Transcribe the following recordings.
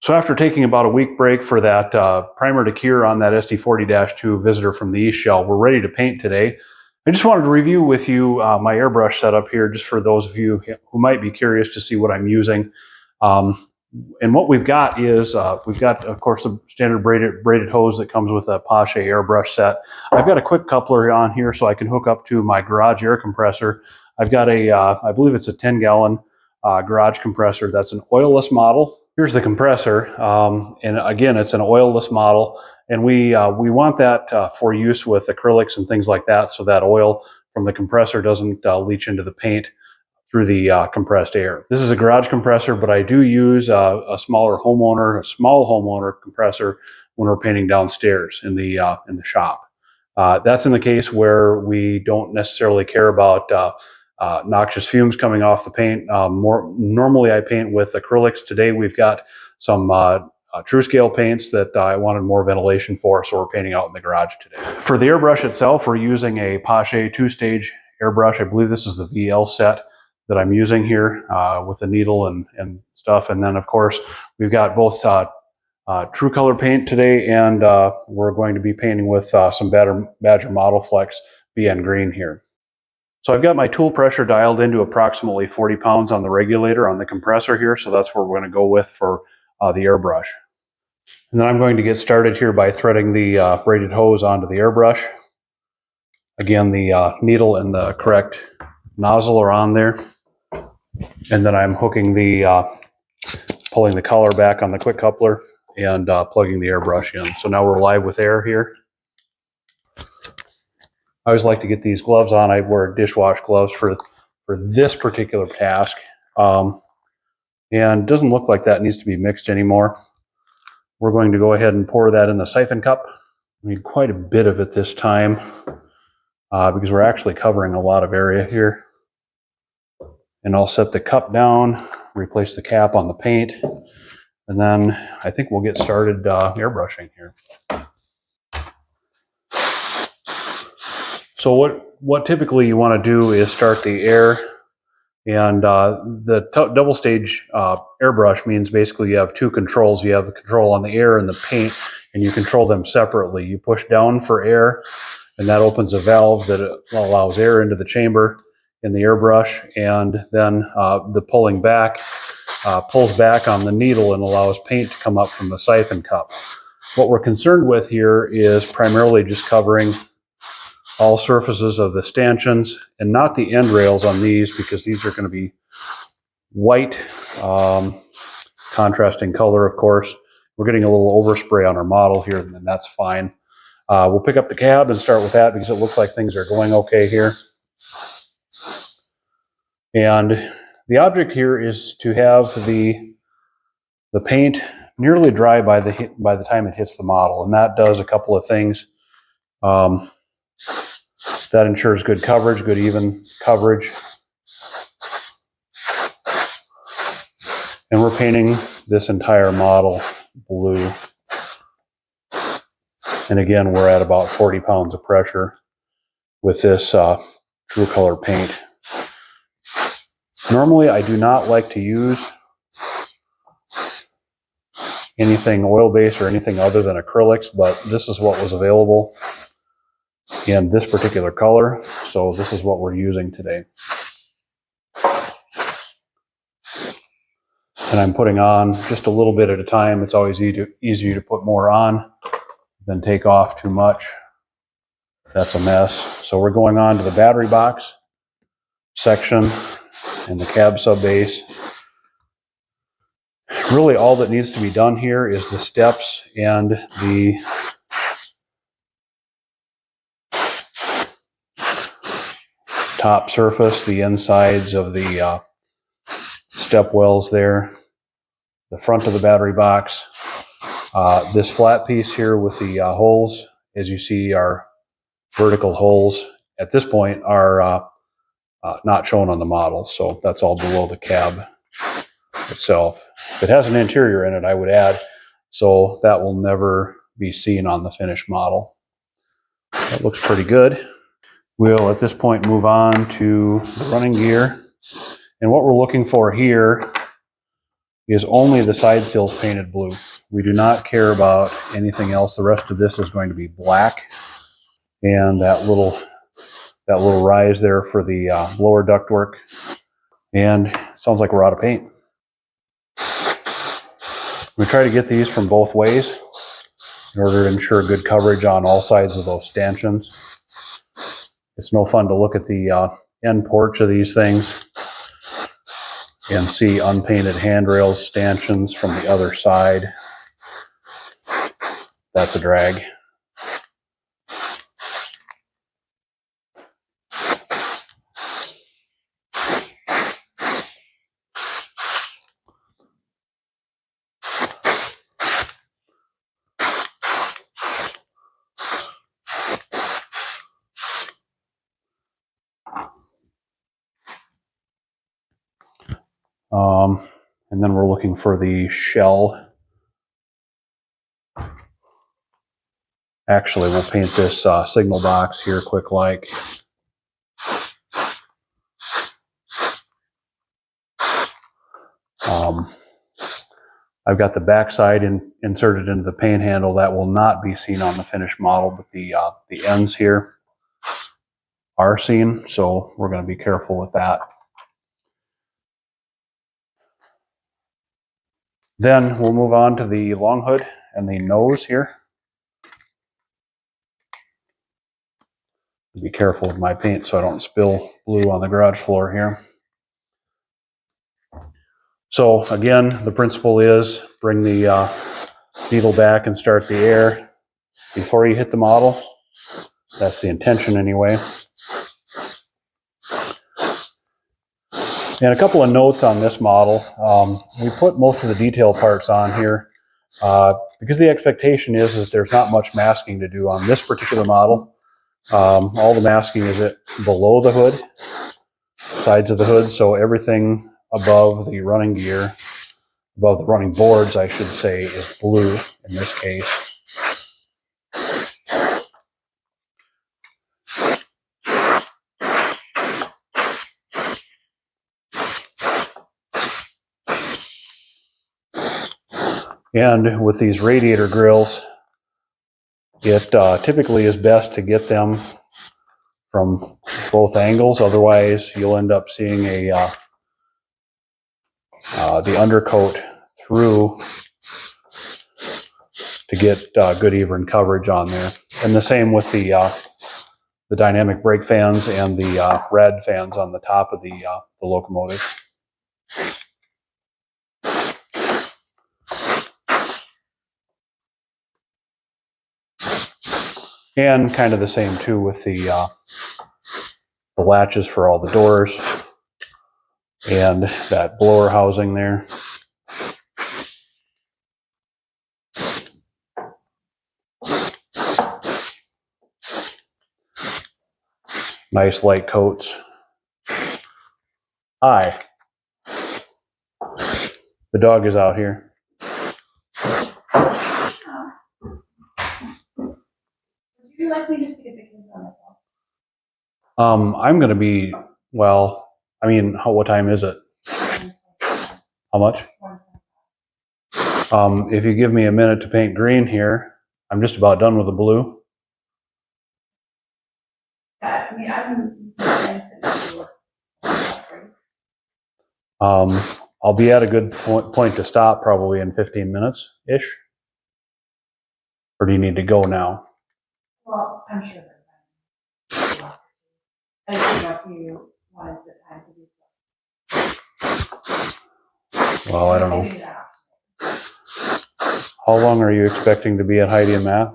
So after taking about a week break for that primer to cure on that SD40-2 visitor from the East Shell, we're ready to paint today. I just wanted to review with you my airbrush setup here, just for those of you who might be curious to see what I'm using. And what we've got is, we've got, of course, the standard braided hose that comes with a Paasche airbrush set. I've got a quick coupler on here so I can hook up to my garage air compressor. I've got a, I believe it's a 10-gallon garage compressor. That's an oilless model. Here's the compressor, and again, it's an oilless model, and we want that for use with acrylics and things like that, so that oil from the compressor doesn't leach into the paint through the compressed air. This is a garage compressor, but I do use a small homeowner compressor when we're painting downstairs in the shop. That's in the case where we don't necessarily care about noxious fumes coming off the paint. Normally I paint with acrylics. Today we've got some Tru-Scale paints that I wanted more ventilation for, so we're painting out in the garage today. For the airbrush itself, we're using a Paasche 2-stage airbrush. I believe this is the VL set that I'm using here with the needle and stuff. And then of course we've got both Tru-Color paint today, and we're going to be painting with some Badger Model Flex BN green here. So I've got my tool pressure dialed into approximately 40 pounds on the regulator on the compressor here, so that's where we're going to go with for the airbrush. And then I'm going to get started here by threading the braided hose onto the airbrush. Again, the needle and the correct nozzle are on there. And then I'm hooking pulling the collar back on the quick coupler and plugging the airbrush in. So now we're live with air here. I always like to get these gloves on. I wear dishwash gloves for this particular task. And it doesn't look like that needs to be mixed anymore. We're going to go ahead and pour that in the siphon cup. We need quite a bit of it this time because we're actually covering a lot of area here. And I'll set the cup down, replace the cap on the paint, and then I think we'll get started airbrushing here. So what typically you want to do is start the air, and the double stage airbrush means basically you have two controls. You have the control on the air and the paint, and you control them separately. You push down for air, and that opens a valve that allows air into the chamber in the airbrush, and then the pulling back pulls back on the needle and allows paint to come up from the siphon cup. What we're concerned with here is primarily just covering all surfaces of the stanchions and not the end rails on these, because these are going to be white, contrasting color, of course. We're getting a little overspray on our model here, and that's fine. We'll pick up the cab and start with that because it looks like things are going okay here. And the object here is to have the paint nearly dry by the time it hits the model, and that does a couple of things. That ensures good coverage, good even coverage. And we're painting this entire model blue. And again, we're at about 40 pounds of pressure with this Tru-Color paint. Normally, I do not like to use anything oil-based or anything other than acrylics, but this is what was available in this particular color, so this is what we're using today. And I'm putting on just a little bit at a time. It's always easier to put more on than take off too much. That's a mess. So we're going on to the battery box section and the cab sub base. Really all that needs to be done here is the steps and the top surface, the insides of the step wells there, the front of the battery box. This flat piece here with the holes, as you see, are vertical holes. At this point are not shown on the model, so that's all below the cab itself. If it has an interior in it, I would add, so that will never be seen on the finished model. That looks pretty good. We'll at this point move on to the running gear. And what we're looking for here is only the side sills painted blue. We do not care about anything else. The rest of this is going to be black. And that little rise there for the lower ductwork. And sounds like we're out of paint. We try to get these from both ways in order to ensure good coverage on all sides of those stanchions. It's no fun to look at the end porch of these things and see unpainted handrails, stanchions from the other side. That's a drag. And then we're looking for the shell. Actually, we'll paint this signal box here quick like. I've got the back side inserted into the paint handle. That will not be seen on the finished model, but the ends here are seen, so we're going to be careful with that. Then we'll move on to the long hood and the nose here. Be careful with my paint so I don't spill blue on the garage floor here. So again, the principle is bring the needle back and start the air before you hit the model. That's the intention anyway. And a couple of notes on this model. We put most of the detail parts on here because the expectation is that there's not much masking to do on this particular model. All the masking is below the hood, sides of the hood, so everything above the running gear, above the running boards, I should say, is blue in this case. And with these radiator grills, it typically is best to get them from both angles. Otherwise, you'll end up seeing the undercoat through to get good even coverage on there. And the same with the dynamic brake fans and the rad fans on the top of the locomotive. And kind of the same too with the latches for all the doors and that blower housing there. Nice light coats. Hi. The dog is out here. Would you like me to see the pictures on myself? I'm going to be, well, I mean, what time is it? How much? If you give me a minute to paint green here, I'm just about done with the blue. Yeah, I mean, I'm nice and I'll be at a good point to stop probably in 15 minutes-ish. Or do you need to go now? Well, I'm sure they're fine. I just didn't know if you wanted the time to do so. Well, I don't know. How long are you expecting to be at Heidi and Matt?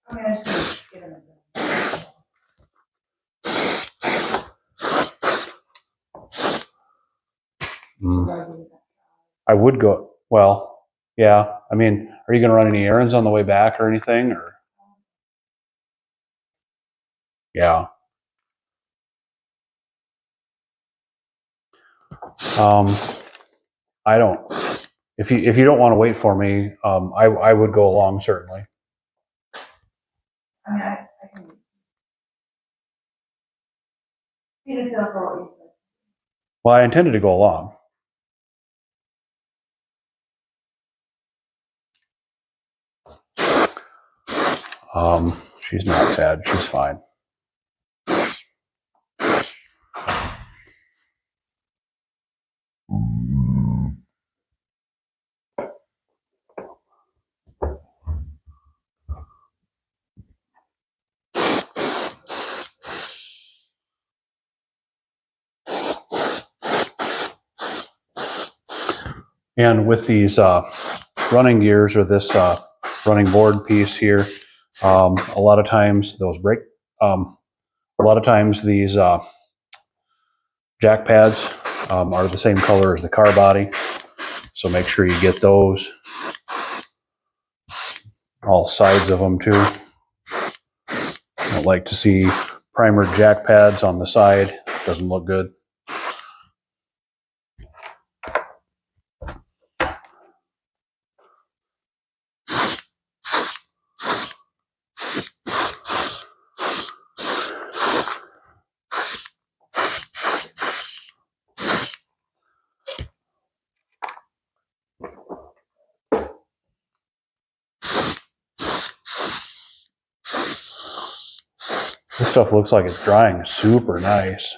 I mean, I just need to get them I would go, well, yeah. I mean, are you going to run any errands on the way back or anything? Or yeah. I don't. If you don't want to wait for me, I would go along certainly. I mean, I can need to feel for what you said. Well, I intended to go along. She's not bad. She's fine. And with these running gears, or this running board piece here, a lot of times those break. A lot of times these jack pads are the same color as the car body, so make sure you get those. All sides of them too. I don't like to see primered jack pads on the side. Doesn't look good. This stuff looks like it's drying super nice.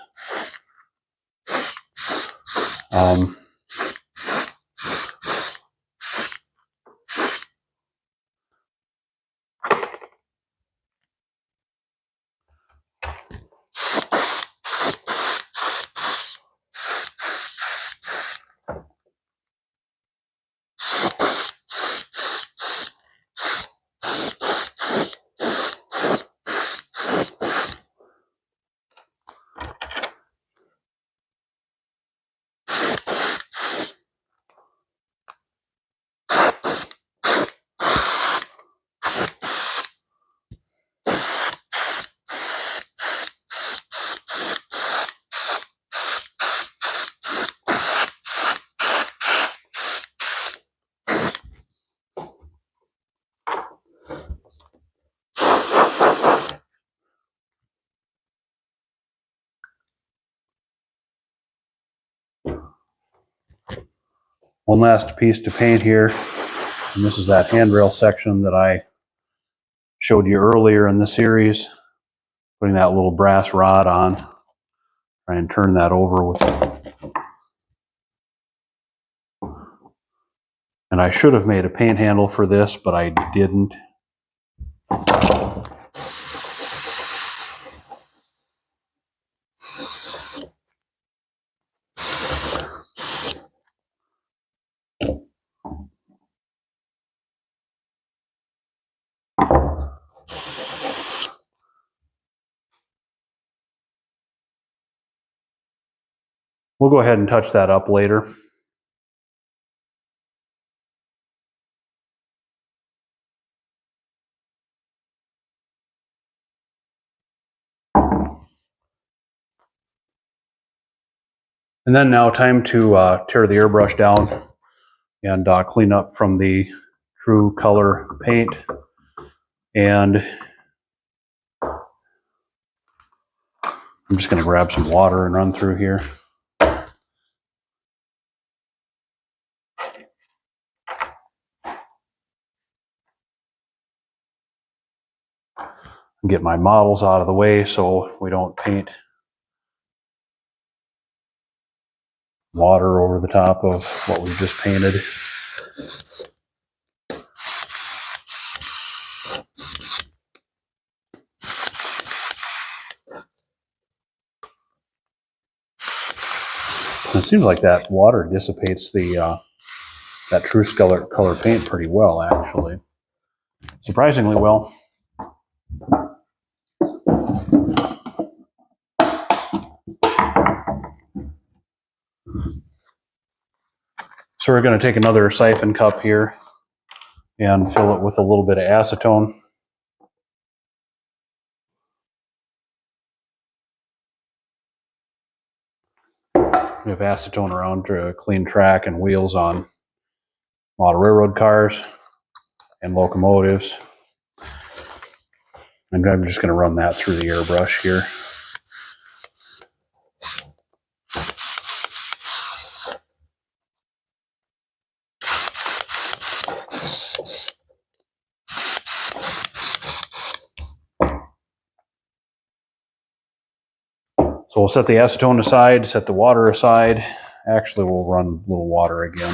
One last piece to paint here, and this is that handrail section that I showed you earlier in the series. Putting that little brass rod on. Try and turn that over with. And I should have made a paint handle for this, but I didn't. We'll go ahead and touch that up later. And then now time to tear the airbrush down and clean up from the Tru-Color paint. And I'm just going to grab some water and run through here. Get my models out of the way so we don't paint water over the top of what we've just painted. It seems like that water dissipates the that Tru-Color paint pretty well, actually. Surprisingly well. So we're going to take another siphon cup here and fill it with a little bit of acetone. We have acetone around to clean track and wheels on a lot of railroad cars and locomotives. And I'm just going to run that through the airbrush here. So we'll set the acetone aside, set the water aside. Actually, we'll run a little water again.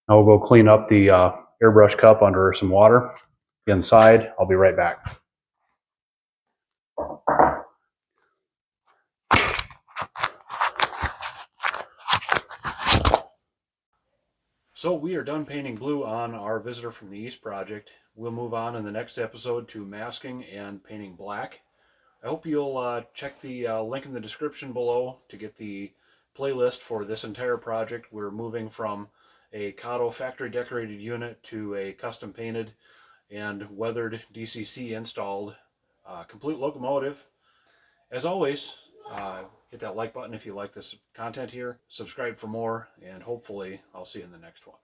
Now we'll go clean up the airbrush cup under some water inside. I'll be right back. So we are done painting blue on our Visitor from the East project. We'll move on in the next episode to masking and painting black. I hope you'll check the link in the description below to get the playlist for this entire project. We're moving from a Kato factory decorated unit to a custom painted and weathered DCC installed complete locomotive. As always, hit that like button if you like this content here, subscribe for more, and hopefully I'll see you in the next one.